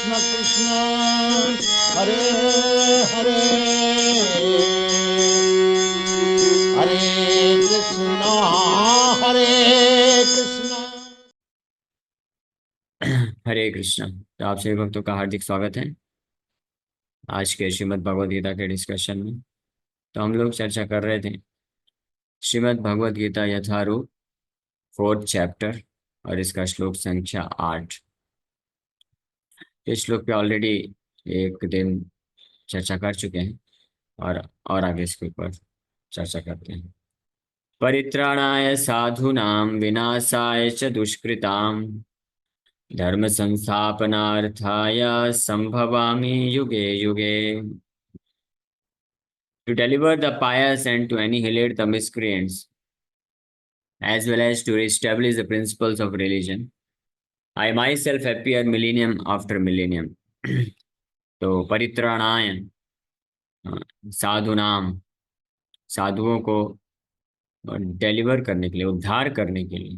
कृष्ण कृष्ण हरे हरे हरे कृष्ण हरे कृष्ण। हरे कृष्ण। तो आप सभी भक्तों का हार्दिक स्वागत है आज के श्रीमद् भगवद गीता के डिस्कशन में। तो हम लोग चर्चा कर रहे थे श्रीमद् भगवद गीता यथारूप 4th चैप्टर और इसका श्लोक संख्या 8। इस श्लोक पे ऑलरेडी एक दिन चर्चा कर चुके हैं और आगे इसके ऊपर चर्चा करते हैं। परित्राणाय साधूनां विनाशाय च दुष्कृतां धर्म संस्थापनार्थाय संभवामि युगे युगे। To deliver the pious and to annihilate the miscreants, as well as to reestablish the principles of religion, I myself appear millennium after millennium. तो परित्राणाय साधुनाम, साधुओं को डिलीवर करने के लिए, उद्धार करने के लिए,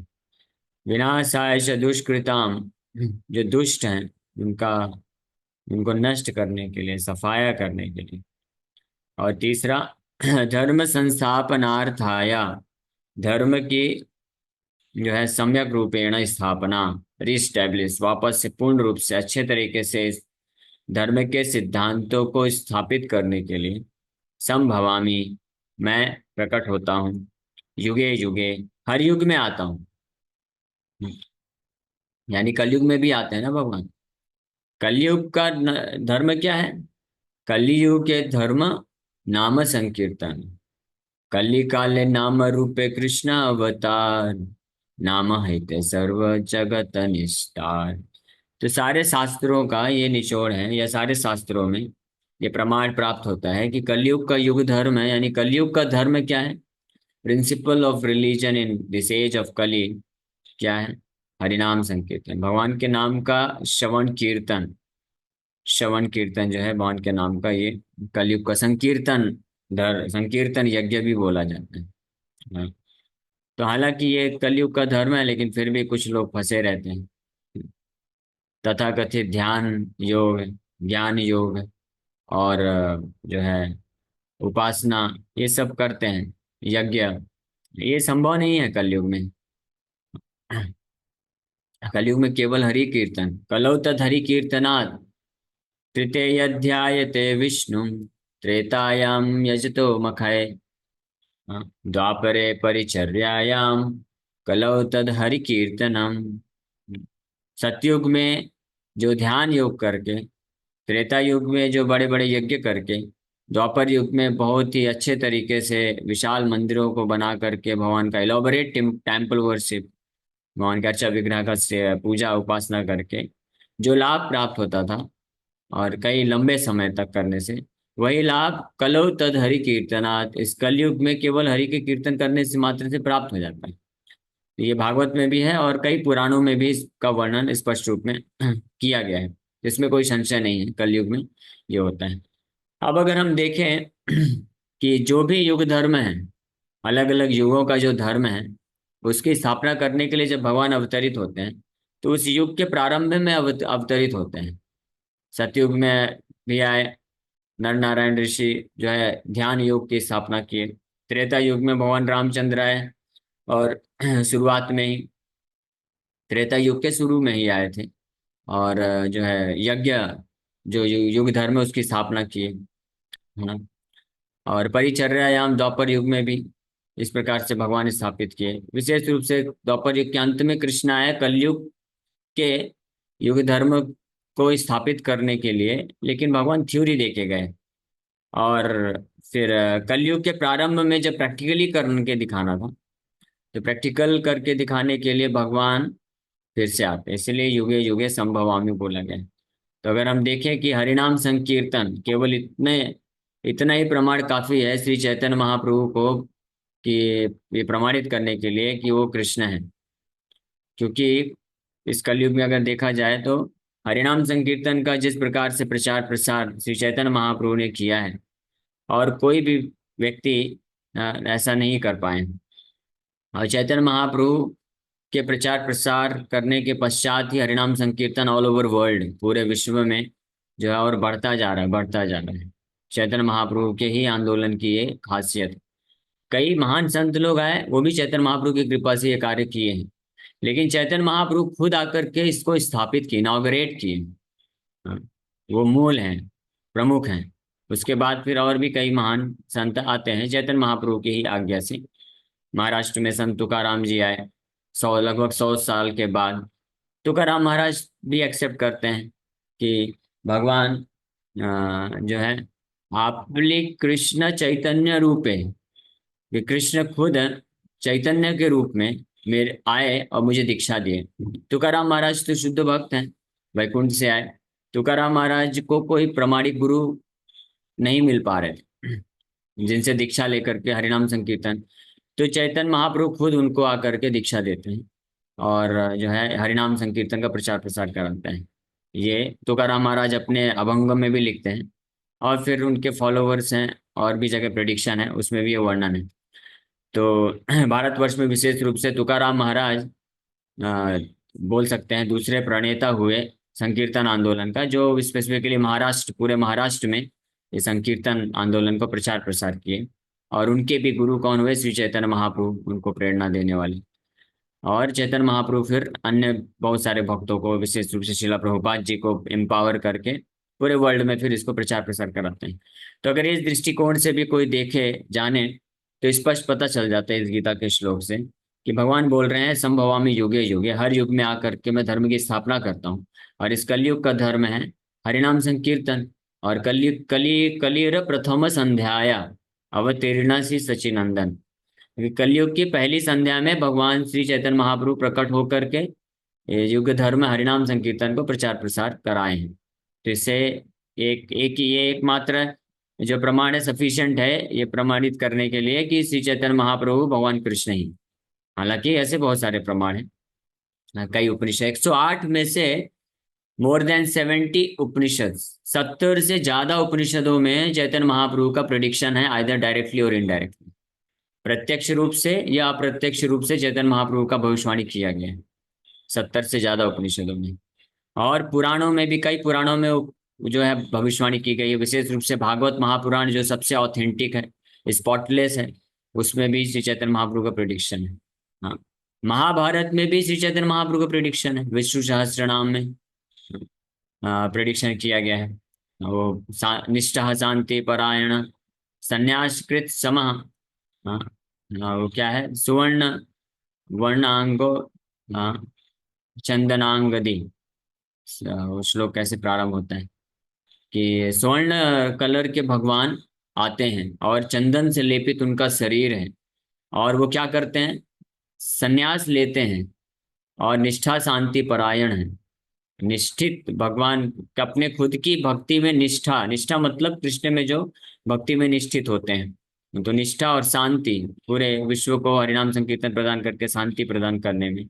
विनाशाय च दुष्कृताम, जो दुष्ट हैं उनका उनको नष्ट करने के लिए, सफाया करने के लिए, और तीसरा धर्म संस्थापनार्थाया, धर्म की जो है सम्यक रूपेण स्थापना, रिस्टैब्लिश, वापस से पूर्ण रूप से अच्छे तरीके से इस धर्म के सिद्धांतों को स्थापित करने के लिए संभवामी, मैं प्रकट होता हूँ, युगे युगे, हर युग में आता हूँ। यानी कलयुग में भी आते हैं ना भगवान। कलयुग का धर्म क्या है? कलयुग के धर्म नाम संकीर्तन। कली काले नाम रूपे कृष्ण अवतार, नाम है सर्व जगत निस्तार। तो सारे शास्त्रों का ये निचोड़ है, या सारे शास्त्रों में ये प्रमाण प्राप्त होता है कि कलयुग का युग धर्म है। यानी कलयुग का धर्म क्या है? Principle of religion in this age of Kali क्या है? हरिनाम संकीर्तन, भगवान के नाम का श्रवण कीर्तन। श्रवण कीर्तन जो है भगवान के नाम का, ये कलयुग का संकीर्तन, संकीर्तन यज्ञ भी बोला जाता है। हाँ। तो हालांकि ये कलयुग का धर्म है, लेकिन फिर भी कुछ लोग फंसे रहते हैं। तथाकथित ध्यान योग, ज्ञान योग, और जो है उपासना, ये सब करते हैं, यज्ञ, ये संभव नहीं है कलयुग में। कलयुग में केवल हरि कीर्तन, कलौ तत् हरि कीर्तनात् तृतीयाध्यायते विष्णु त्रेतायां यजतो मखय, द्वापरे परिचर्यायां कलौ तद हरि कीर्तनम। सतयुग में जो ध्यान योग करके, त्रेता युग में जो बड़े बड़े यज्ञ करके, द्वापर युग में बहुत ही अच्छे तरीके से विशाल मंदिरों को बना करके भगवान का इलाबोरेट टेम्पल वर्शिप, भगवान के अर्चा विग्रह का पूजा उपासना करके जो लाभ प्राप्त होता था, और कई लंबे समय तक करने से, वही लाभ कलौ तद हरि कीर्तनात्, इस कलयुग में केवल हरि के कीर्तन करने से मात्र से प्राप्त हो जाता है। तो ये भागवत में भी है और कई पुराणों में भी इसका वर्णन स्पष्ट रूप में किया गया है। इसमें कोई संशय नहीं है, कलयुग में ये होता है। अब अगर हम देखें कि जो भी युग धर्म है, अलग अलग युगों का जो धर्म है, उसकी स्थापना करने के लिए जब भगवान अवतरित होते हैं, तो उस युग के प्रारंभ में अवतरित होते हैं। सतयुग में भी आए, नर नारायण ऋषि जो है ध्यान योग की स्थापना किए। त्रेता युग में भगवान रामचंद्र आए, और शुरुआत में ही, त्रेता युग के शुरू में ही आए थे, और जो है यज्ञ, जो युग धर्म है उसकी स्थापना किए, है ना। और परिचर्यायाम, द्वापर युग में भी इस प्रकार से भगवान स्थापित किए। विशेष रूप से द्वापर युग के अंत में कृष्ण आए कलयुग के युग धर्म को स्थापित करने के लिए, लेकिन भगवान थ्योरी देके गए। और फिर कलयुग के प्रारंभ में जब प्रैक्टिकली करके दिखाना था, तो प्रैक्टिकल करके दिखाने के लिए भगवान फिर से आते, इसलिए युगे युगे संभवामि बोला गया। तो अगर हम देखें कि हरिनाम संकीर्तन, केवल इतना ही प्रमाण काफी है श्री चैतन्य महाप्रभु को, कि ये प्रमाणित करने के लिए कि वो कृष्ण है। क्योंकि इस कलयुग में अगर देखा जाए तो हरिनाम संकीर्तन का जिस प्रकार से प्रचार प्रसार श्री चैतन्य महाप्रभु ने किया है, और कोई भी व्यक्ति ऐसा नहीं कर पाए। और चैतन्य महाप्रभु के प्रचार प्रसार करने के पश्चात ही हरिनाम संकीर्तन ऑल ओवर वर्ल्ड, पूरे विश्व में जो है और बढ़ता जा रहा है, बढ़ता जा रहा है। चैतन्य महाप्रभु के ही आंदोलन की ये खासियत है। कई महान संत लोग आए, वो भी चैतन्य महाप्रभु की कृपा से ये कार्य किए हैं, लेकिन चैतन्य महाप्रभु खुद आकर के इसको स्थापित किए, इनॉग्रेट किए। हाँ, वो मूल हैं, प्रमुख हैं। उसके बाद फिर और भी कई महान संत आते हैं चैतन्य महाप्रभु की ही आज्ञा से। महाराष्ट्र में संत तुकाराम जी आए, लगभग 100 साल के बाद। तुकाराम महाराज भी एक्सेप्ट करते हैं कि भगवान जो है आपली कृष्ण चैतन्य रूप है, कि कृष्ण खुद चैतन्य के रूप में मेरे आए और मुझे दीक्षा दिए। तुकाराम महाराज तो शुद्ध भक्त हैं, वैकुंठ से आए। तुकाराम महाराज को कोई प्रमाणिक गुरु नहीं मिल पा रहे थे जिनसे दीक्षा लेकर के हरिनाम संकीर्तन, तो चैतन्य महाप्रभु खुद उनको आकर के दीक्षा देते हैं और जो है हरिनाम संकीर्तन का प्रचार प्रसार कराते हैं। ये तुकाराम महाराज अपने अभंग में भी लिखते हैं, और फिर उनके फॉलोवर्स हैं और भी जगह प्रेडिक्शन है, उसमें भी ये वर्णन है। तो भारतवर्ष में विशेष रूप से तुकाराम महाराज बोल सकते हैं दूसरे प्रणेता हुए संकीर्तन आंदोलन का, जो स्पेसिफिकली महाराष्ट्र, पूरे महाराष्ट्र में ये संकीर्तन आंदोलन को प्रचार प्रसार किए। और उनके भी गुरु कौन हुए? श्री चैतन्य महाप्रभु, उनको प्रेरणा देने वाले। और चैतन्य महाप्रभु फिर अन्य बहुत सारे भक्तों को, विशेष रूप से शिला प्रभुपाद जी को एम्पावर करके पूरे वर्ल्ड में फिर इसको प्रचार प्रसार कराते हैं। तो अगर इस दृष्टिकोण से भी कोई देखे जाने तो स्पष्ट पता चल जाता है इस गीता के श्लोक से कि भगवान बोल रहे हैं संभवामि युगे युगे, हर युग में आकर के मैं धर्म की स्थापना करता हूँ। और इस कलयुग का धर्म है हरिनाम संकीर्तन। और कलियुग प्रथम संध्याया अवतीर्णा सी सचिनंदन, क्योंकि कलयुग की पहली संध्या में भगवान श्री चैतन्य महाप्रभु प्रकट होकर के ये युग धर्म हरिनाम संकीर्तन को प्रचार प्रसार कराए हैं। तो इससे एक एक ये एकमात्र जो प्रमाण है, सफिशिएंट है ये प्रमाणित करने के लिए कि श्री चैतन्य महाप्रभु भगवान कृष्ण ही। हालांकि ऐसे बहुत सारे प्रमाण हैं, कई उपनिषद, 108 में से मोर देन 70 उपनिषद, 70 से ज्यादा उपनिषदों में चैतन्य महाप्रभु का प्रेडिक्शन है, आइदर डायरेक्टली और इनडायरेक्टली, प्रत्यक्ष रूप से या अप्रत्यक्ष रूप से चैतन्य महाप्रभु का भविष्यवाणी किया गया है 70 से ज्यादा उपनिषदों में। और पुराणों में भी, कई पुराणों में जो है भविष्यवाणी की गई है, विशेष रूप से भागवत महापुराण जो सबसे ऑथेंटिक है, स्पॉटलेस है, उसमें भी श्री चैतन्य महाप्रभु का प्रेडिक्शन है। हाँ, महाभारत में भी श्री चैतन्य महाप्रभु का प्रेडिक्शन है, विष्णु सहस्त्र नाम में प्रेडिक्शन किया गया है। वो निष्ठा शांति परायण संन्यासकृत समः, हाँ, वो क्या है, सुवर्ण वर्णांगो, हाँ, चंदनांगदी। वो श्लोक कैसे प्रारंभ होता है कि स्वर्ण कलर के भगवान आते हैं और चंदन से लेपित उनका शरीर है, और वो क्या करते हैं, संन्यास लेते हैं और निष्ठा शांति परायण है, निष्ठित भगवान अपने खुद की भक्ति में निष्ठा, निष्ठा मतलब कृष्ण में जो भक्ति में निष्ठित होते हैं, तो निष्ठा और शांति पूरे विश्व को हरिनाम संकीर्तन प्रदान करके शांति प्रदान करने में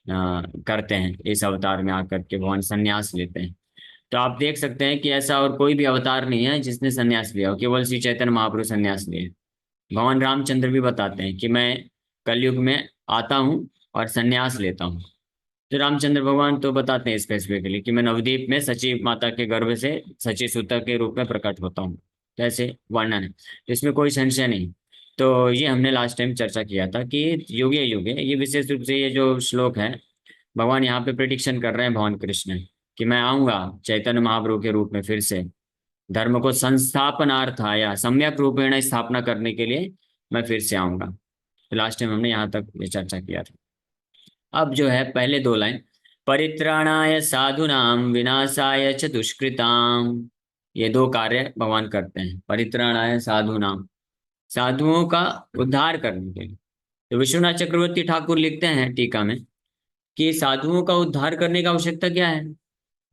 करते हैं। इस अवतार में आकर के भगवान संन्यास लेते हैं। तो आप देख सकते हैं कि ऐसा और कोई भी अवतार नहीं है जिसने संन्यास लिया हो, केवल श्री चैतन्य महाप्रभु संन्यास लिए। भगवान रामचंद्र भी बताते हैं कि मैं कलयुग में आता हूँ और संन्यास लेता हूँ। तो रामचंद्र भगवान तो बताते हैं स्पेसिफिकली कि मैं नवदीप में सची माता के गर्भ से सची सुता के रूप में प्रकट होता हूँ, तो ऐसे वर्णन है, तो इसमें कोई संशय नहीं। तो ये हमने लास्ट टाइम चर्चा किया था कि युगे युगे, ये विशेष रूप से ये जो श्लोक है, भगवान यहाँ पे प्रिडिक्शन कर रहे हैं भगवान कृष्ण कि मैं आऊंगा चैतन्य महाप्रभु के रूप में, फिर से धर्म को संस्थापनार्थ आया, सम्यक रूपेण स्थापना करने के लिए मैं फिर से आऊंगा। तो लास्ट टाइम हमने यहाँ तक ये चर्चा किया था। अब जो है पहले दो लाइन, परित्राणाय साधुनाम विनाशाय च दुष्कृताम, ये दो कार्य भगवान करते हैं। परित्राणाय साधुनाम, साधुओं का उद्धार करने के लिए। तो विश्वनाथ चक्रवर्ती ठाकुर लिखते हैं टीका में कि साधुओं का उद्धार करने की आवश्यकता क्या है?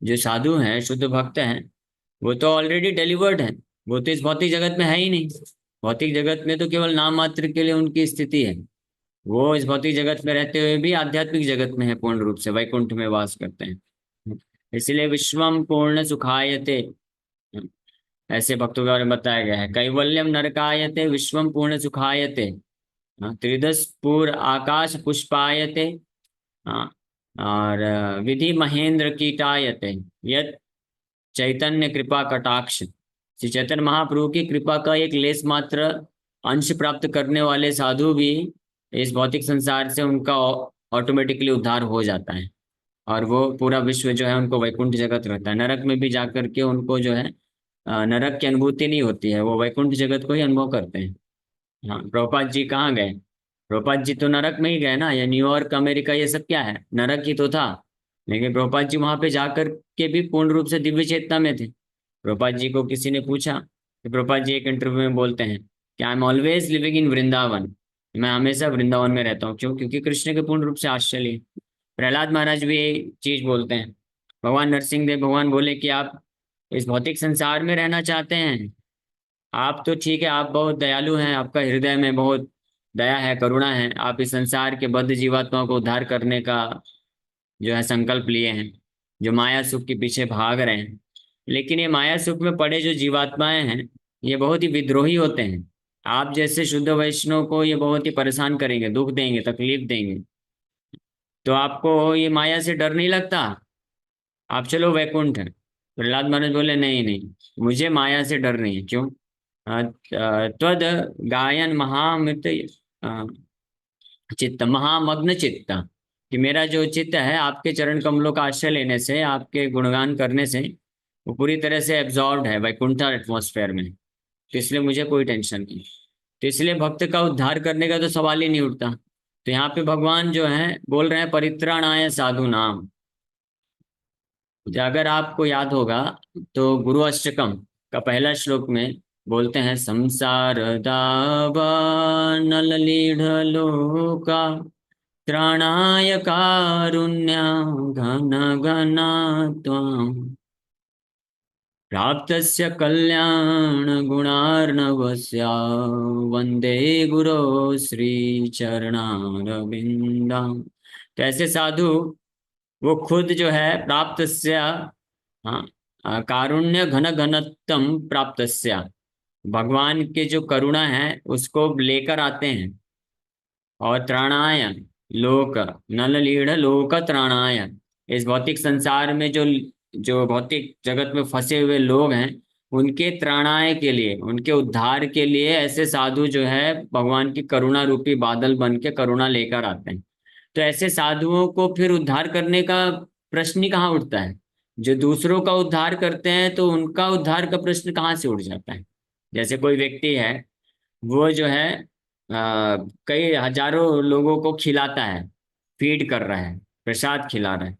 जो साधु हैं, शुद्ध भक्त हैं, वो तो ऑलरेडी डिलीवर्ड हैं, वो तो इस भौतिक जगत में है ही नहीं। भौतिक जगत में तो केवल नाम मात्र के लिए उनकी स्थिति है। वो इस भौतिक जगत में रहते हुए भी आध्यात्मिक जगत में है, पूर्ण रूप से वैकुंठ में वास करते हैं। इसलिए विश्वम पूर्ण सुखायते, ऐसे भक्तों के बारे में बताया गया है। कैवल्यम नरकायते विश्वम पूर्ण सुखायते, त्रिदश पूर आकाश पुष्पायते, हाँ। और विधि महेंद्र कीटायते यत चैतन्य कृपा कटाक्ष, श्री चैतन्य महाप्रभु की कृपा का एक लेस मात्र अंश प्राप्त करने वाले साधु भी इस भौतिक संसार से उनका ऑटोमेटिकली उद्धार हो जाता है। और वो पूरा विश्व जो है उनको वैकुंठ जगत रहता है। नरक में भी जाकर के उनको जो है नरक की अनुभूति नहीं होती है, वो वैकुंठ जगत को ही अनुभव करते हैं। हाँ, प्रभुपाद जी कहाँ गए? प्रभुपाद जी तो नरक में ही गए ना, ये न्यूयॉर्क अमेरिका ये सब क्या है, नरक ही तो था। लेकिन प्रभुपाद जी वहां पे जाकर के भी पूर्ण रूप से दिव्य चेतना में थे। प्रभुपाद जी को किसी ने पूछा, तो प्रभुपाद जी एक इंटरव्यू में बोलते हैं कि I am always living in Vrindavan, मैं हमेशा वृंदावन में रहता हूँ। क्यों? क्योंकि कृष्ण के पूर्ण रूप से आश्रय लिए। प्रहलाद महाराज भी यही चीज बोलते हैं। भगवान नरसिंह देव भगवान बोले कि आप इस भौतिक संसार में रहना चाहते हैं, आप तो ठीक है, आप बहुत दयालु हैं, आपका हृदय में बहुत दया है, करुणा है, आप इस संसार के बद्ध जीवात्माओं को उद्धार करने का जो है संकल्प लिए हैं, जो माया सुख के पीछे भाग रहे हैं। लेकिन ये माया सुख में पड़े जो जीवात्माएं हैं, ये बहुत ही विद्रोही होते हैं। आप जैसे शुद्ध वैष्णव को ये बहुत ही परेशान करेंगे, दुख देंगे, तकलीफ देंगे। तो आपको ये माया से डर नहीं लगता? आप चलो वैकुंठ है। प्रहलाद महाराज बोले नहीं नहीं, मुझे माया से डर नहीं है। क्यों? त्वद गायन महामृत चित्त महामग्न चित्त, कि मेरा जो चित्त है आपके चरण कमलों का आश्रय लेने से, आपके गुणगान करने से वो पूरी तरह से एब्जॉर्ब्ड है वैकुंठ एटमॉस्फेयर में। तो इसलिए मुझे कोई टेंशन नहीं। तो इसलिए भक्त का उद्धार करने का तो सवाल ही नहीं उठता। तो यहाँ पे भगवान जो है बोल रहे हैं परित्राणाय साधु नाम। अगर आपको याद होगा तो गुरु अष्टकम का पहला श्लोक में बोलते हैं संसार दावानल लीढ़ लोका त्राणाय कारुण्य घन घन त्वां प्राप्तस्य कल्याण गुणार्णवस्य वंदे गुरो श्री चरणारविंदम। तो ऐसे साधु वो खुद जो है प्राप्तस्य, हाँ, कारुण्य घन घनत्वम प्राप्तस्य, भगवान के जो करुणा है उसको लेकर आते हैं। और त्राणाय लोक नल लीढ़ लोक त्राणाय, इस भौतिक संसार में जो जो भौतिक जगत में फंसे हुए लोग हैं उनके त्राणाय के लिए, उनके उद्धार के लिए ऐसे साधु जो है भगवान की करुणा रूपी बादल बन के करुणा लेकर आते हैं। तो ऐसे साधुओं को फिर उद्धार करने का प्रश्न ही कहाँ उठता है? जो दूसरों का उद्धार करते हैं तो उनका उद्धार का प्रश्न कहाँ से उठ जाता है? जैसे कोई व्यक्ति है, वो जो है कई हजारों लोगों को खिलाता है, फीड कर रहा है, प्रसाद खिला रहा है।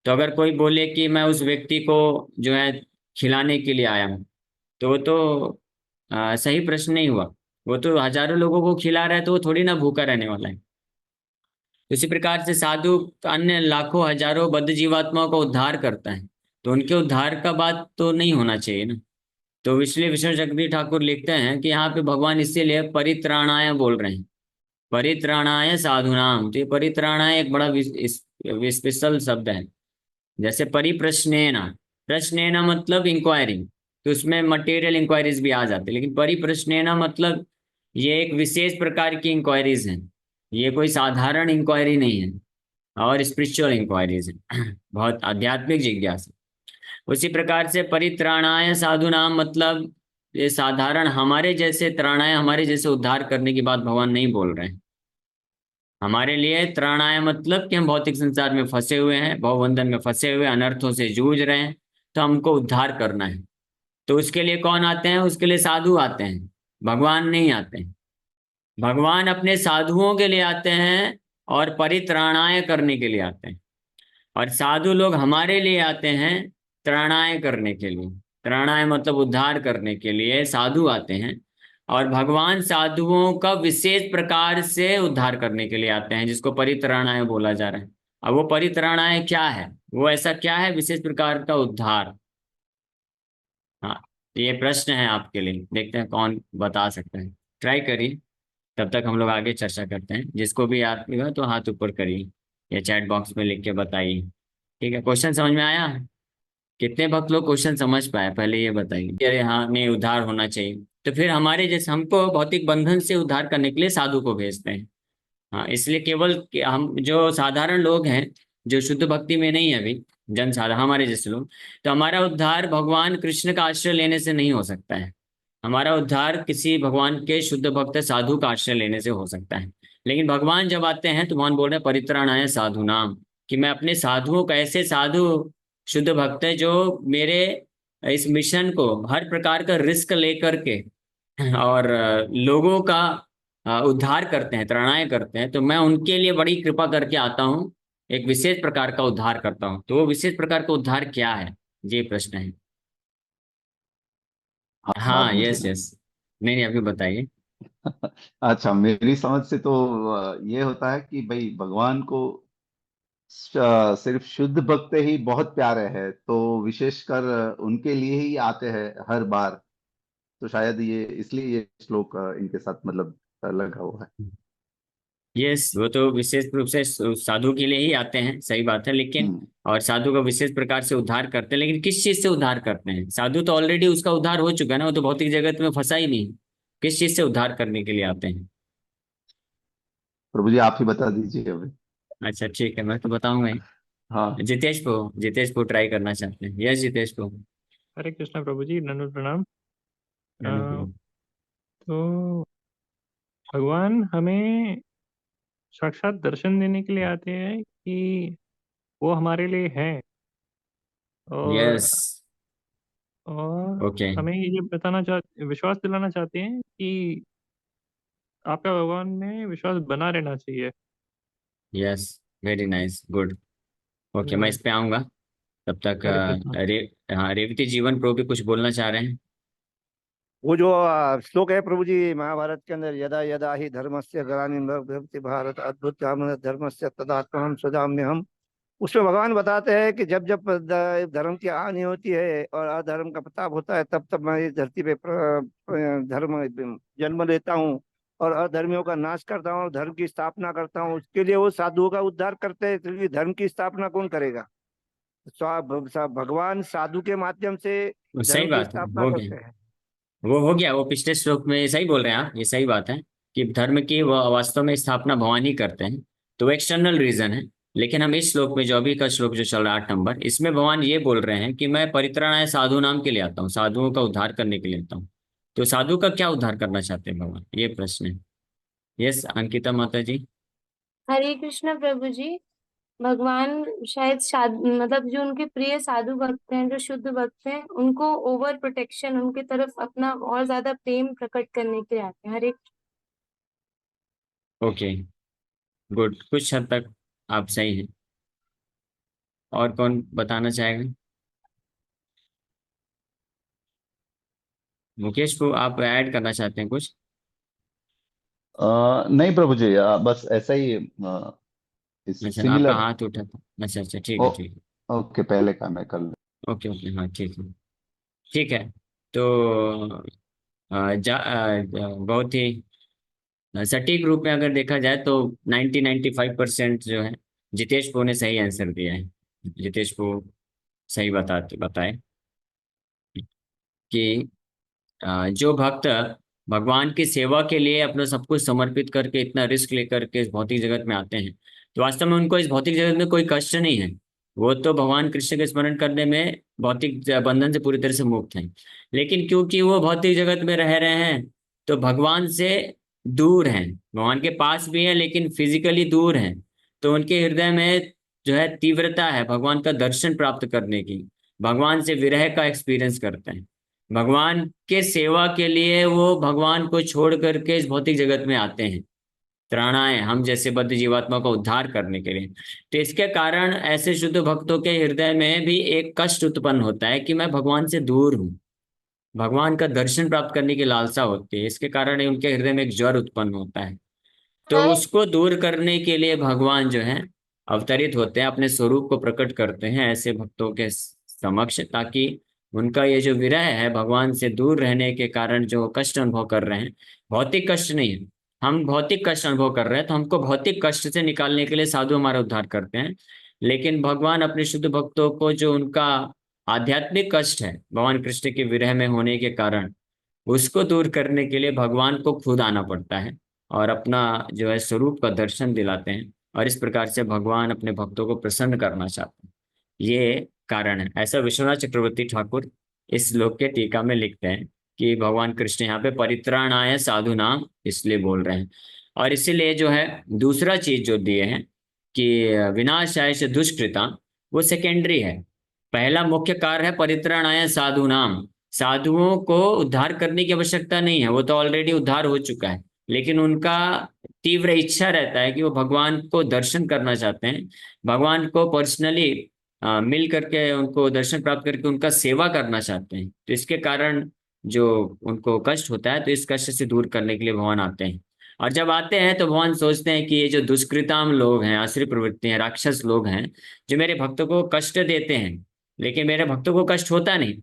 तो अगर कोई बोले कि मैं उस व्यक्ति को जो है खिलाने के लिए आया हूँ, तो वो तो सही प्रश्न नहीं हुआ। वो तो हजारों लोगों को खिला रहा है, तो वो थोड़ी ना भूखा रहने वाला है। उसी प्रकार से साधु अन्य लाखों हजारों बद्ध जीवात्माओं का उद्धार करता है, तो उनके उद्धार का बात तो नहीं होना चाहिए ना। तो इसलिए विष्णु जगदीश ठाकुर लिखते हैं कि यहाँ पे भगवान इसीलिए परित्राणाय बोल रहे हैं, परित्राणाय साधुनाम। तो ये परित्राणाय एक बड़ा स्पेशल शब्द है। जैसे परिप्रश्नेना, प्रश्नेना मतलब इंक्वायरी, तो उसमें मटेरियल इंक्वायरीज भी आ जाते हैं। लेकिन परिप्रश्नेना मतलब ये एक विशेष प्रकार की इंक्वायरीज हैं, ये कोई साधारण इंक्वायरी नहीं है, और स्पिरिचुअल इंक्वायरीज है बहुत आध्यात्मिक जिज्ञासा। उसी प्रकार से परित्राणाय साधुनाम मतलब ये साधारण हमारे जैसे त्राणाय, हमारे जैसे उद्धार करने की बात भगवान नहीं बोल रहे हैं। हमारे लिए त्राणाय मतलब कि हम भौतिक संसार में फंसे हुए हैं, भवबंधन में फंसे हुए, अनर्थों से जूझ रहे हैं, तो हमको उद्धार करना है। तो उसके लिए कौन आते हैं? उसके लिए साधु आते हैं, भगवान नहीं आते हैं। भगवान अपने साधुओं के लिए आते हैं और परित्राणाय करने के लिए आते हैं। और साधु लोग हमारे लिए आते हैं त्राणाय करने के लिए। त्राणाय मतलब उद्धार करने के लिए साधु आते हैं। और भगवान साधुओं का विशेष प्रकार से उद्धार करने के लिए आते हैं, जिसको परित्राणाय बोला जा रहा है। अब वो परित्राणाय क्या है, वो ऐसा क्या है विशेष प्रकार का उद्धार? हाँ, तो ये प्रश्न है आपके लिए, देखते हैं कौन बता सकता है। ट्राई करिए, तब तक हम लोग आगे चर्चा करते हैं। जिसको भी याद होगा तो हाथ ऊपर करिए या चैट बॉक्स में लिख के बताइए। ठीक है, क्वेश्चन समझ में आया? कितने भक्त लोग क्वेश्चन समझ पाए पहले ये बताइए। अरे हाँ, नहीं उद्धार होना चाहिए, तो फिर हमारे जैसे हमको भौतिक बंधन से उद्धार करने के लिए साधु को भेजते हैं। हाँ, इसलिए केवल कि हम जो साधारण लोग हैं, जो शुद्ध भक्ति में नहीं है अभी, जन साधारण हमारे जैसे लोग, तो हमारा उद्धार भगवान कृष्ण का आश्रय लेने से नहीं हो सकता है। हमारा उद्धार किसी भगवान के शुद्ध भक्त साधु का आश्रय लेने से हो सकता है। लेकिन भगवान जब आते हैं तो भगवान बोल रहे हैं परित्राणाय साधु नाम, कि मैं अपने साधुओं को, ऐसे साधु शुद्ध भक्त है जो मेरे इस मिशन को हर प्रकार का रिस्क लेकर के और लोगों का उद्धार करते हैं, त्रणाय करते हैं, तो मैं उनके लिए बड़ी कृपा करके आता हूँ, एक विशेष प्रकार का उद्धार करता हूँ। तो वो विशेष प्रकार का उद्धार क्या है, ये प्रश्न है। हाँ हाँ, मुझे यस यस। नहीं नहीं, अभी बताइए। अच्छा, मेरी समझ से तो ये होता है कि भाई भगवान को सिर्फ शुद्ध भक्त ही बहुत प्यारे हैं, तो विशेषकर उनके लिए ही आते हैं हर बार। तो शायद ये इसलिए ये श्लोक इनके साथ मतलब लगा हुआ है। यस, वो तो विशेष रूप से साधु के लिए ही आते हैं, सही बात है, लेकिन हम्म। और साधु का विशेष प्रकार से उद्धार करते हैं, लेकिन किस चीज से उद्धार करते हैं? साधु तो ऑलरेडी उसका उद्धार हो चुका है ना, वो तो भौतिक जगत में फंसा ही नहीं। किस चीज से उद्धार करने के लिए आते हैं? प्रभु जी आप ही बता दीजिए अभी। अच्छा ठीक है, मैं तो बताऊंगा ही। हाँ। जितेश को ट्राई करना चाहते हैं? यस, जितेश को। हरे कृष्णा प्रभु जी, दंडवत प्रणाम। अ, तो भगवान हमें साक्षात दर्शन देने के लिए आते हैं कि वो हमारे लिए हैं, और यस। और ओके। हमें ये बताना चाहते, विश्वास दिलाना चाहते हैं कि आपका भगवान में विश्वास बना रहना चाहिए। Yes, very nice, good. Okay, मैं धन्यवाद। इस पे आऊंगा। तब तक हरे कृष्णा। हाँ, रेवती जीवन प्रो भी कुछ बोलना चाह रहे हैं। वो जो श्लोक है प्रभु जी महाभारत के अंदर, यदा यदा ही धर्मस्य ग्लानिर्भवति भारत अद्भुत धर्मस्य तदात्महं सृजाम्यहम्। उसमें भगवान बताते हैं कि जब जब धर्म की हानि होती है और अधर्म का प्रताप होता है, तब तब मैं इस धरती पे धर्म जन्म लेता हूँ और अधर्मियों का नाश करता हूँ और धर्म की स्थापना करता हूँ। उसके लिए वो साधुओं का उद्धार करते हैं, क्योंकि धर्म की स्थापना कौन करेगा? भगवान साधु के माध्यम से सही धर्म की बात है, स्थापना हो गया। करते हैं। वो हो गया, वो पिछले श्लोक में सही बोल रहे हैं आप, ये सही बात है कि धर्म की वास्तव में स्थापना भगवान ही करते हैं। तो वो एक्सटर्नल रीजन है। लेकिन हम इस श्लोक में, जो अभी का श्लोक जो चल रहा है 8 नंबर, इसमें भगवान ये बोल रहे हैं कि मैं परित्राणाय साधु नाम के लिए आता हूँ, साधुओं का उद्धार करने के लिए आता हूँ। तो साधु का क्या उद्धार करना चाहते हैं भगवान, ये प्रश्न है। यस, अंकिता माता जी। हरे कृष्ण प्रभु जी। भगवान शायद मतलब जो उनके प्रिय साधु भक्त हैं, जो शुद्ध भक्त हैं, उनको ओवर प्रोटेक्शन, उनके तरफ अपना और ज्यादा प्रेम प्रकट करने के लिए आते हैं। हरे। ओके, गुड, कुछ हद तक आप सही हैं। और कौन बताना चाहेगा? मुकेश को आप ऐड करना चाहते हैं कुछ? नहीं प्रभु जी, बस ऐसा ही इस अच्छा, आपका सिमिलर। हाथ उठा था। अच्छा अच्छा, ठीक ओ, है ठीक है। ओके, पहले का मैं कर लूँ। ओके ओके, हाँ ठीक है। ठीक है। तो बहुत ही सटीक रूप में अगर देखा जाए तो 95% जो है, जितेश को ने सही आंसर दिया है। जितेश को सही बताए कि जो भक्त भगवान की सेवा के लिए अपना सब कुछ समर्पित करके, इतना रिस्क लेकर के इस भौतिक जगत में आते हैं, तो वास्तव में उनको इस भौतिक जगत में कोई कष्ट नहीं है। वो तो भगवान कृष्ण के स्मरण करने में भौतिक बंधन से पूरी तरह से मुक्त हैं। लेकिन क्योंकि वो भौतिक जगत में रह रहे हैं, तो भगवान से दूर हैं। भगवान के पास भी है लेकिन फिजिकली दूर हैं। तो उनके हृदय में जो है तीव्रता है भगवान का दर्शन प्राप्त करने की। भगवान से विरह का एक्सपीरियंस करते हैं। भगवान के सेवा के लिए वो भगवान को छोड़ करके इस भौतिक जगत में आते हैं, त्राणाएं हम जैसे बद्ध जीवात्मा का उद्धार करने के लिए। तो इसके कारण ऐसे शुद्ध भक्तों के हृदय में भी एक कष्ट उत्पन्न होता है कि मैं भगवान से दूर हूँ। भगवान का दर्शन प्राप्त करने की लालसा होती है, इसके कारण उनके हृदय में एक ज्वर उत्पन्न होता है। तो हाय। उसको दूर करने के लिए भगवान जो है अवतरित होते हैं, अपने स्वरूप को प्रकट करते हैं ऐसे भक्तों के समक्ष, ताकि उनका ये जो विरह है, भगवान से दूर रहने के कारण जो कष्ट अनुभव कर रहे हैं, भौतिक कष्ट नहीं है, हम भौतिक कष्ट अनुभव कर रहे हैं, तो हमको भौतिक कष्ट से निकालने के लिए साधु हमारा उद्धार करते हैं। लेकिन भगवान अपने शुद्ध भक्तों को जो उनका आध्यात्मिक कष्ट है भगवान कृष्ण के विरह में होने के कारण, उसको दूर करने के लिए भगवान को खुद आना पड़ता है। और अपना जो है स्वरूप का दर्शन दिलाते हैं, और इस प्रकार से भगवान अपने भक्तों को प्रसन्न करना चाहते हैं। ये कारण है। ऐसा विश्वनाथ चक्रवर्ती ठाकुर इस श्लोक के टीका में लिखते हैं कि भगवान कृष्ण यहाँ पे परित्राणाय साधु नाम इसलिए बोल रहे हैं। और इसीलिए जो है दूसरा चीज जो दिए हैं कि विनाशाय से दुष्कृता, वो सेकेंडरी है। पहला मुख्य कार्य है परित्राणाय साधु नाम, साधुओं को उद्धार करने की आवश्यकता नहीं है, वो तो ऑलरेडी उद्धार हो चुका है। लेकिन उनका तीव्र इच्छा रहता है कि वो भगवान को दर्शन करना चाहते हैं, भगवान को पर्सनली मिल करके उनको दर्शन प्राप्त करके उनका सेवा करना चाहते हैं। तो इसके कारण जो उनको कष्ट होता है, तो इस कष्ट से दूर करने के लिए भगवान आते हैं। और जब आते हैं तो भगवान सोचते हैं कि ये जो दुष्कृताम लोग हैं, आसुरी प्रवृत्ति हैं, राक्षस लोग हैं, जो मेरे भक्तों को कष्ट देते हैं, लेकिन मेरे भक्तों को कष्ट होता नहीं,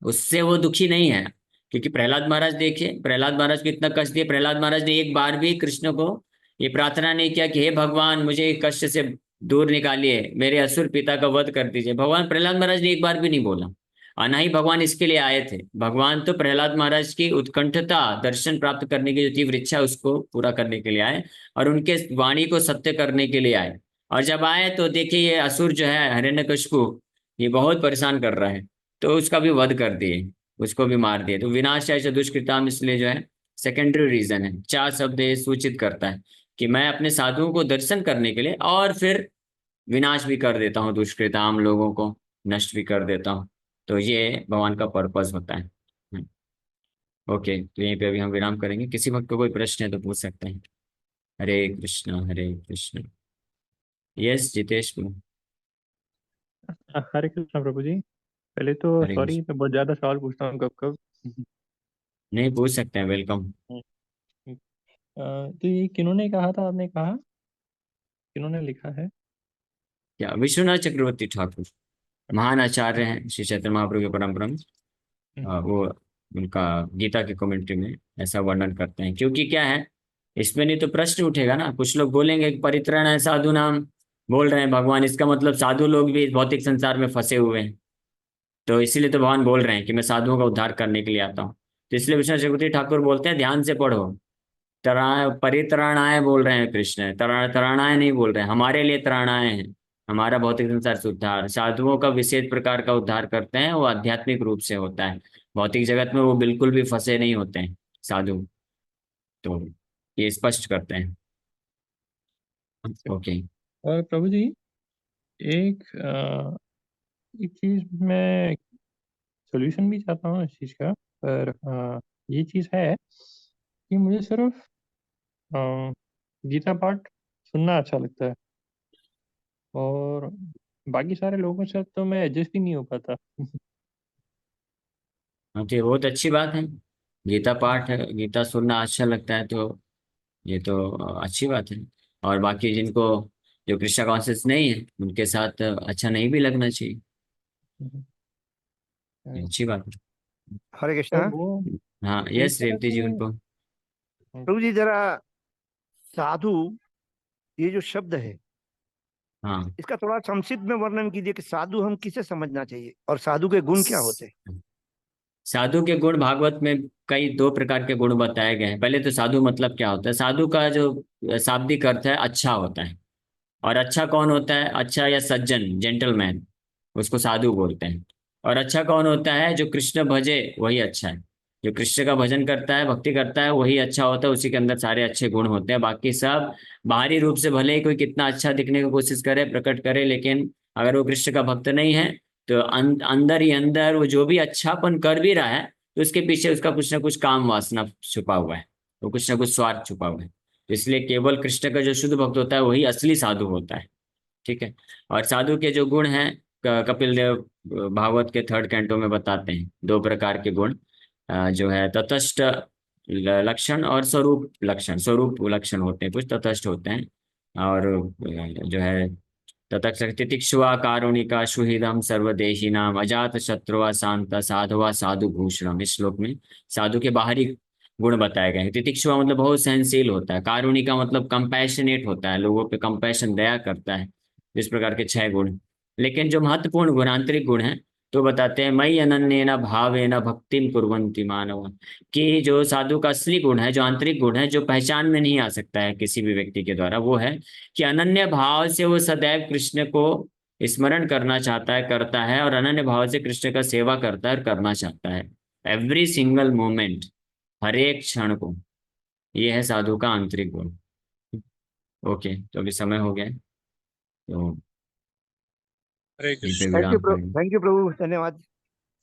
उससे वो दुखी नहीं है। क्योंकि प्रहलाद महाराज देखिए, प्रहलाद महाराज को इतना कष्ट दिया, प्रहलाद महाराज ने एक बार भी कृष्ण को ये प्रार्थना नहीं किया कि हे भगवान मुझे इस कष्ट से दूर निकालिए, मेरे असुर पिता का वध कर दीजिए। भगवान प्रहलाद महाराज ने एक बार भी नहीं बोला, और ना ही भगवान इसके लिए आए थे। भगवान तो प्रहलाद महाराज की उत्कंठता, दर्शन प्राप्त करने की जो तीव्र इच्छा, उसको पूरा करने के लिए आए, और उनके वाणी को सत्य करने के लिए आए। और जब आए तो देखिए ये असुर जो है हिरण्यकशिपु, ये बहुत परेशान कर रहा है, तो उसका भी वध कर दिए, उसको भी मार दिए। तो विनाशाय च दुष्कृताम इसलिए जो है सेकेंडरी रीजन है। 4 शब्द ये सूचित करता है कि मैं अपने साधुओं को दर्शन करने के लिए, और फिर विनाश भी कर देता हूँ, दुष्कृताम लोगों को नष्ट भी कर देता हूँ। तो ये भगवान का पर्पस होता है। ओके, तो यहीं पे अभी हम विराम करेंगे। किसी वक्त को कोई प्रश्न है तो पूछ सकते हैं। हरे कृष्ण हरे कृष्ण। यस जितेश प्रभु। हरे कृष्ण प्रभु जी। पहले तो हरे सॉरी, कृष्ण। मैं बहुत ज्यादा सवाल पूछता हूँ कब कब। नहीं, पूछ सकते हैं, वेलकम। तो ये किन्होंने कहा था, आपने कहा किन्होंने लिखा है? क्या? विश्वनाथ चक्रवर्ती ठाकुर महान आचार्य हैं श्री चैतन्य महाप्रभु की परंपरा में। वो उनका गीता के कमेंट्री में ऐसा वर्णन करते हैं। क्योंकि क्या है, इसमें नहीं तो प्रश्न उठेगा ना, कुछ लोग बोलेंगे कि परित्राण है साधु नाम बोल रहे हैं भगवान, इसका मतलब साधु लोग भी इस भौतिक संसार में फंसे हुए हैं। तो इसीलिए तो भगवान बोल रहे हैं कि मैं साधुओं का उद्धार करने के लिए आता हूँ। तो इसलिए विश्वनाथ चक्रवर्ती ठाकुर बोलते हैं ध्यान से पढ़ो, तरा परित्राणाय बोल रहे हैं कृष्ण, तराणाय नहीं बोल रहे हैं, हमारे लिए तराणाय हैं, हमारा भौतिक संसार से उद्धार। साधुओं का विशेष प्रकार का उद्धार करते हैं, वो आध्यात्मिक रूप से होता है, भौतिक जगत में वो बिल्कुल भी फंसे नहीं होते हैं साधु। तो ये स्पष्ट करते हैं। ओके। और प्रभु जी, एक एक चीज मैं सोल्यूशन भी चाहता हूँ इस चीज का, पर ये चीज है कि मुझे सिर्फ गीता पाठ सुनना अच्छा लगता है, और बाकी सारे लोगों से तो मैं एडजस्ट ही नहीं हो पाता। हाँ, तो ये बहुत अच्छी बात है। गीता पाठ, गीता सुनना अच्छा लगता है, तो ये तो अच्छी बात है। और बाकी जिनको, जो कृष्णा कॉन्शियस नहीं है, उनके साथ अच्छा नहीं भी लगना चाहिए, ये अच्छी बात है। हरे तो कृष्णा। वो हाँ एक यस तरह रेवती जी, से उनको। प्रभु जी जरा साधु, ये जो शब्द है, हाँ, इसका थोड़ा संक्षिप्त में वर्णन कीजिए कि साधु हम किसे समझना चाहिए और साधु के गुण क्या होते हैं। साधु के गुण भागवत में कई 2 प्रकार के गुण बताए गए हैं। पहले तो साधु मतलब क्या होता है। साधु का जो शाब्दिक अर्थ है अच्छा होता है। और अच्छा कौन होता है? अच्छा या सज्जन, जेंटलमैन, उसको साधु बोलते हैं। और अच्छा कौन होता है? जो कृष्ण भजे वही अच्छा है। जो कृष्ण का भजन करता है, भक्ति करता है, वही अच्छा होता है। उसी के अंदर सारे अच्छे गुण होते हैं। बाकी सब बाहरी रूप से भले ही कोई कितना अच्छा दिखने की कोशिश करे, प्रकट करे, लेकिन अगर वो कृष्ण का भक्त नहीं है, तो अंदर ही अंदर वो जो भी अच्छापन कर भी रहा है, तो उसके पीछे उसका कुछ ना कुछ काम वासना छुपा हुआ है, तो कुछ ना कुछ स्वार्थ छुपा हुआ है। तो इसलिए केवल कृष्ण का जो शुद्ध भक्त होता है वही असली साधु होता है। ठीक है। और साधु के जो गुण हैं, कपिल देव भागवत के 3rd कैंटो में बताते हैं 2 प्रकार के गुण, जो है तटस्थ लक्षण और स्वरूप लक्षण। स्वरूप लक्षण होते हैं कुछ, तटस्थ होते हैं। और जो है ततः तितिक्षुआ कारुणिका सुहृदम सर्वदेहिनाम अजात शत्रुआ शांत साधुआ साधु भूषणम। इस श्लोक में साधु के बाहरी गुण बताए गए हैं। तितिक्षुआ मतलब बहुत सहनशील होता है, कारुणिका मतलब कंपैशनेट होता है, लोगों पे कंपैशन, दया करता है। इस प्रकार के 6 गुण। लेकिन जो महत्वपूर्ण गुण, आंतरिक गुण है, तो बताते हैं मयि अनन्येन भावेन भक्तिम कुर्वन्ति मानव, कि जो साधु का असली गुण है, जो आंतरिक गुण है, जो पहचान में नहीं आ सकता है किसी भी व्यक्ति के द्वारा, वो है कि अनन्य भाव से वो सदैव कृष्ण को स्मरण करना चाहता है, करता है, और अनन्य भाव से कृष्ण का सेवा करता है और करना चाहता है एवरी सिंगल मोमेंट, हर एक क्षण को। ये है साधु का आंतरिक गुण। ओके, तो अभी समय हो गया है, तो हरे यहीं पे कृष्ण। विराम करेंगे। थैंक यू प्रभु, धन्यवाद।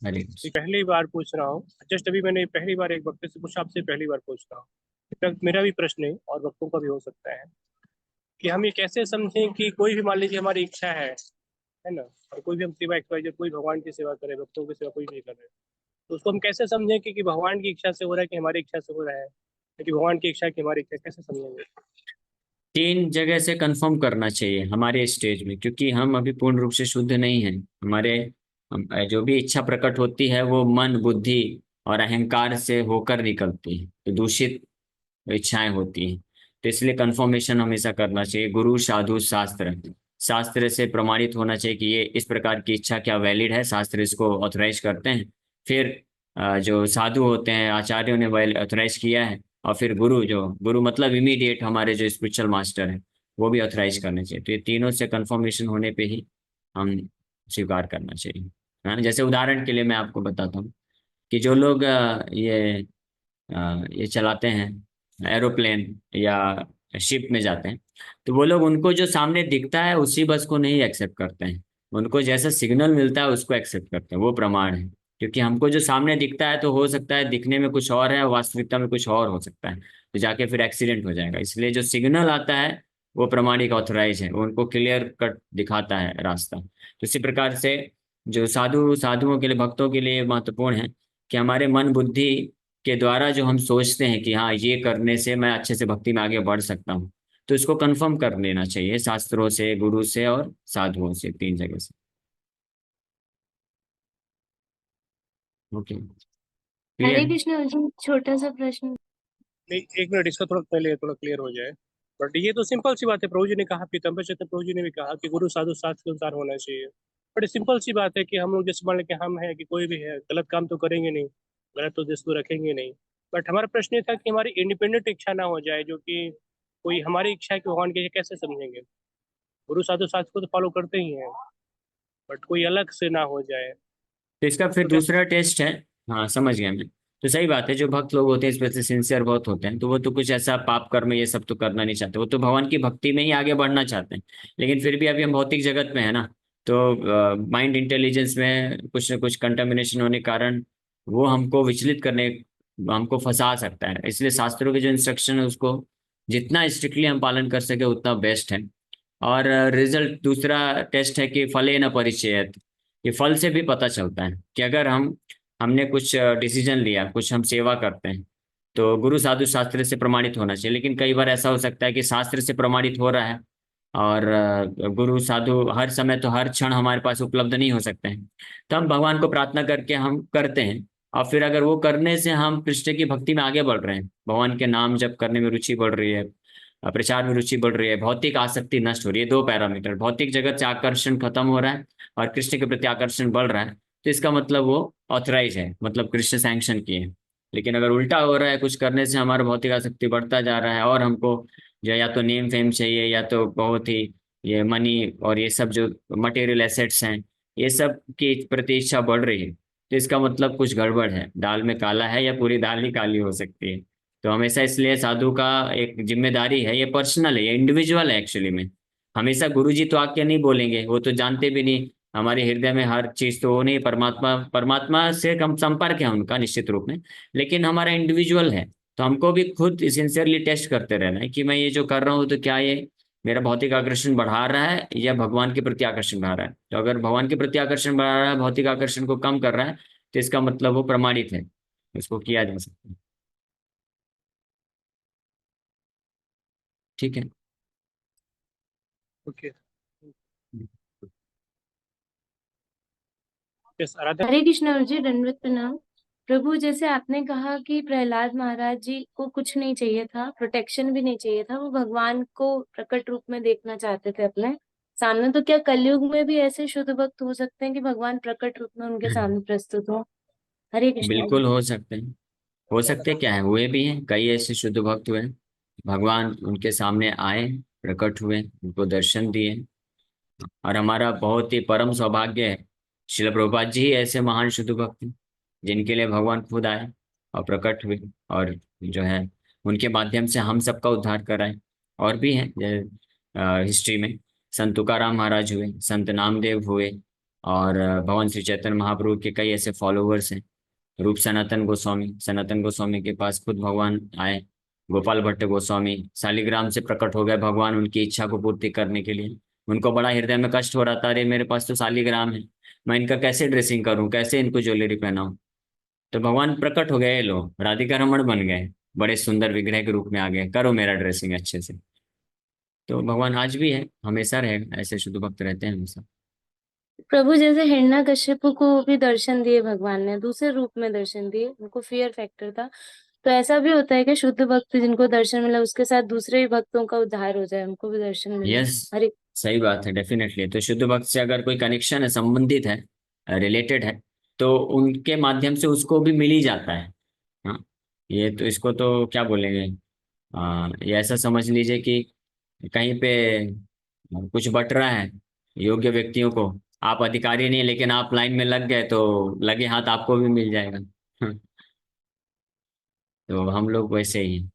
हरे ये कृष्ण। पहली बार पूछ रहा हूँ, जस्ट अभी मैंने पहली बार एक भक्त से पूछा, आपसे पहली बार पूछ रहा हूँ। मेरा भी प्रश्न है और भक्तों का भी हो सकता है कि हम ये कैसे समझें कि कोई भी मान लीजिए हमारी इच्छा है ना, और कोई भी हम सेवा एक्सवाइजेड, कोई भगवान की सेवा करे, भक्तों की सेवा कोई नहीं कर रहे, तो उसको हम कैसे समझें कि भगवान की इच्छा से हो रहा है कि हमारी इच्छा से हो रहा है, कि भगवान की इच्छा की हमारी इच्छा, कैसे समझेंगे? 3 जगह से कंफर्म करना चाहिए हमारे स्टेज में, क्योंकि हम अभी पूर्ण रूप से शुद्ध नहीं हैं। हमारे जो भी इच्छा प्रकट होती है वो मन, बुद्धि और अहंकार से होकर निकलती है, तो दूषित इच्छाएं होती हैं। तो इसलिए कंफर्मेशन हमेशा करना चाहिए गुरु, साधु, शास्त्र। शास्त्र से प्रमाणित होना चाहिए कि ये इस प्रकार की इच्छा क्या वैलिड है, शास्त्र इसको ऑथराइज करते हैं। फिर जो साधु होते हैं, आचार्यों ने ऑथराइज किया है, और फिर गुरु, जो गुरु मतलब इमीडिएट हमारे जो स्पिरिचुअल मास्टर हैं, वो भी ऑथराइज करने चाहिए। तो ये तीनों से कंफर्मेशन होने पे ही हम स्वीकार करना चाहिए, है ना। जैसे उदाहरण के लिए मैं आपको बताता हूँ कि जो लोग ये चलाते हैं एरोप्लेन या शिप में जाते हैं, तो वो लोग, उनको जो सामने दिखता है उसी बस को नहीं एक्सेप्ट करते हैं, उनको जैसा सिग्नल मिलता है उसको एक्सेप्ट करते हैं। वो प्रमाण है, क्योंकि हमको जो सामने दिखता है तो हो सकता है दिखने में कुछ और है, वास्तविकता में कुछ और हो सकता है, तो जाके फिर एक्सीडेंट हो जाएगा। इसलिए जो सिग्नल आता है वो प्रमाणिक ऑथराइज है, वो उनको क्लियर कट दिखाता है रास्ता। तो इसी प्रकार से जो साधुओं के लिए, भक्तों के लिए महत्वपूर्ण है कि हमारे मन बुद्धि के द्वारा जो हम सोचते हैं कि हाँ ये करने से मैं अच्छे से भक्ति में आगे बढ़ सकता हूँ, तो इसको कंफर्म कर लेना चाहिए शास्त्रों से, गुरु से और साधुओं से, 3 जगह से। ओके, हरे क्लियर। कृष्ण अर्जुन, छोटा सा प्रश्न। नहीं, एक मिनट, इसका थोड़ा पहले थोड़ा क्लियर हो जाए। बट ये तो सिंपल सी बात है, प्रभु जी ने कहा, पीताम्बर चैतन्य प्रभु जी ने भी कहा कि गुरु साधु शास्त्र के अनुसार होना चाहिए। बड़ी सिंपल सी बात है कि हम लोग जैसे मान लें कि हम है कि कोई भी है, गलत काम तो करेंगे नहीं, गलत तो उद्देश्य तो रखेंगे नहीं। बट हमारा प्रश्न ये था कि हमारी इंडिपेंडेंट इच्छा ना हो जाए, जो कि कोई हमारी इच्छा है कि भगवान की, कैसे समझेंगे? गुरु साधु शास्त्र को तो फॉलो करते ही हैं, बट कोई अलग से ना हो जाए, तो इसका फिर तो कैसे? दूसरा टेस्ट है। हाँ, समझ गया मैं। तो सही बात है, जो भक्त लोग होते हैं, स्पेशली सिंसियर बहुत होते हैं, तो वो तो कुछ ऐसा पाप कर्म ये सब तो करना नहीं चाहते, वो तो भगवान की भक्ति में ही आगे बढ़ना चाहते हैं। लेकिन फिर भी अभी हम भौतिक जगत में है ना, तो माइंड इंटेलिजेंस में कुछ न कुछ कंटामिनेशन होने के कारण वो हमको विचलित करने, हमको फंसा सकता है। इसलिए शास्त्रों के जो इंस्ट्रक्शन है उसको जितना स्ट्रिक्टली हम पालन कर सके उतना बेस्ट है। और रिजल्ट, दूसरा टेस्ट है कि फले न परिचयत। ये फल से भी पता चलता है कि अगर हमने कुछ डिसीजन लिया, कुछ हम सेवा करते हैं, तो गुरु साधु शास्त्र से प्रमाणित होना चाहिए। लेकिन कई बार ऐसा हो सकता है कि शास्त्र से प्रमाणित हो रहा है और गुरु साधु हर समय, तो हर क्षण हमारे पास उपलब्ध नहीं हो सकते हैं, तो हम भगवान को प्रार्थना करके हम करते हैं। और फिर अगर वो करने से हम कृष्ण की भक्ति में आगे बढ़ रहे हैं, भगवान के नाम जप करने में रुचि बढ़ रही है, प्रचार में रुचि बढ़ रही है, भौतिक आसक्ति नष्ट हो रही है, 2 पैरामीटर, भौतिक जगत से आकर्षण खत्म हो रहा है और कृष्ण के प्रति आकर्षण बढ़ रहा है, तो इसका मतलब वो ऑथराइज है, मतलब कृष्ण सैंक्शन किए हैं। लेकिन अगर उल्टा हो रहा है, कुछ करने से हमारा भौतिक आसक्ति बढ़ता जा रहा है और हमको जो या तो नेम फेम चाहिए, या तो बहुत ही ये मनी और ये सब जो मटेरियल एसेट्स हैं, ये सब की प्रति इच्छा बढ़ रही है, तो इसका मतलब कुछ गड़बड़ है, दाल में काला है, या पूरी दाल ही काली हो सकती है। तो हमेशा, इसलिए साधु का एक जिम्मेदारी है, ये पर्सनल है, ये इंडिविजुअल है एक्चुअली में। हमेशा गुरुजी तो आके नहीं बोलेंगे, वो तो जानते भी नहीं हमारे हृदय में हर चीज, तो वो नहीं, परमात्मा, परमात्मा से कम संपर्क है उनका निश्चित रूप में, लेकिन हमारा इंडिविजुअल है। तो हमको भी खुद सिंसियरली टेस्ट करते रहना है कि मैं ये जो कर रहा हूँ, तो क्या ये मेरा भौतिक आकर्षण बढ़ा रहा है या भगवान के प्रति आकर्षण बढ़ा रहा है। तो अगर भगवान के प्रति आकर्षण बढ़ा रहा है, भौतिक आकर्षण को कम कर रहा है, तो इसका मतलब वो प्रमाणित है, इसको किया जा सकता है। ठीक है। ओके, यस आराधना। हरे कृष्ण अर्जुन, दंडवत प्रणाम। प्रभु, जैसे आपने कहा कि प्रहलाद महाराज जी को कुछ नहीं चाहिए था, प्रोटेक्शन भी नहीं चाहिए था, वो भगवान को प्रकट रूप में देखना चाहते थे अपने सामने, तो क्या कलयुग में भी ऐसे शुद्ध भक्त हो सकते हैं कि भगवान प्रकट रूप में उनके सामने प्रस्तुत हो? हरे कृष्णा बिल्कुल जी। हो सकते हैं। हो सकते क्या है, हुए भी हैं, कई ऐसे शुद्ध भक्त हुए। भगवान उनके सामने आए, प्रकट हुए, उनको दर्शन दिए। और हमारा बहुत ही परम सौभाग्य है, श्रील प्रभुपाद जी ही ऐसे महान शुद्ध भक्त हैं जिनके लिए भगवान खुद आए और प्रकट हुए, और जो है उनके माध्यम से हम सबका उद्धार कराए। और भी हैं हिस्ट्री में, संत तुकाराम महाराज हुए, संत नामदेव हुए, और भगवान श्री चैतन्य महाप्रभु के कई ऐसे फॉलोवर्स हैं। रूप सनातन गोस्वामी के पास खुद भगवान आए। गोपाल भट्ट गोस्वामी शालिग्राम से प्रकट हो गए भगवान उनकी इच्छा को पूर्ति करने के लिए। उनको बड़ा हृदय में कष्ट हो रहा था, अरे मेरे पास तो शालिग्राम है, मैं इनका कैसे ड्रेसिंग करूं, कैसे इनको ज्वेलरी पहनाऊं। तो भगवान प्रकट हो गए, ये लो राधिका रमण बन गए, बड़े सुंदर विग्रह के रूप में आ गए, करो मेरा ड्रेसिंग अच्छे से। तो भगवान आज भी है, हमेशा रहेगा, ऐसे शुद्ध भक्त रहते हैं हमेशा। प्रभु जैसे हिरण्यकश्यप को भी दर्शन दिए भगवान ने, दूसरे रूप में दर्शन दिए, उनको फियर फैक्टर था। तो ऐसा भी होता है कि शुद्ध भक्त जिनको दर्शन मिला उसके साथ दूसरे भी भक्तों का उद्धार हो जाए, उनको भी दर्शन मिल जाए? यस, हरे। सही बात है, डेफिनेटली। तो शुद्ध भक्त से अगर कोई कनेक्शन है, संबंधित है, रिलेटेड है, तो उनके माध्यम से उसको भी मिल ही जाता है। हाँ, ये तो इसको तो क्या बोलेंगे, ये ऐसा समझ लीजिए कि कहीं पे कुछ बट रहा है योग्य व्यक्तियों को, आप अधिकारी नहीं लेकिन आप लाइन में लग गए, तो लगे हाथ आपको भी मिल जाएगा। हाँ, तो हम लोग वैसे ही हैं।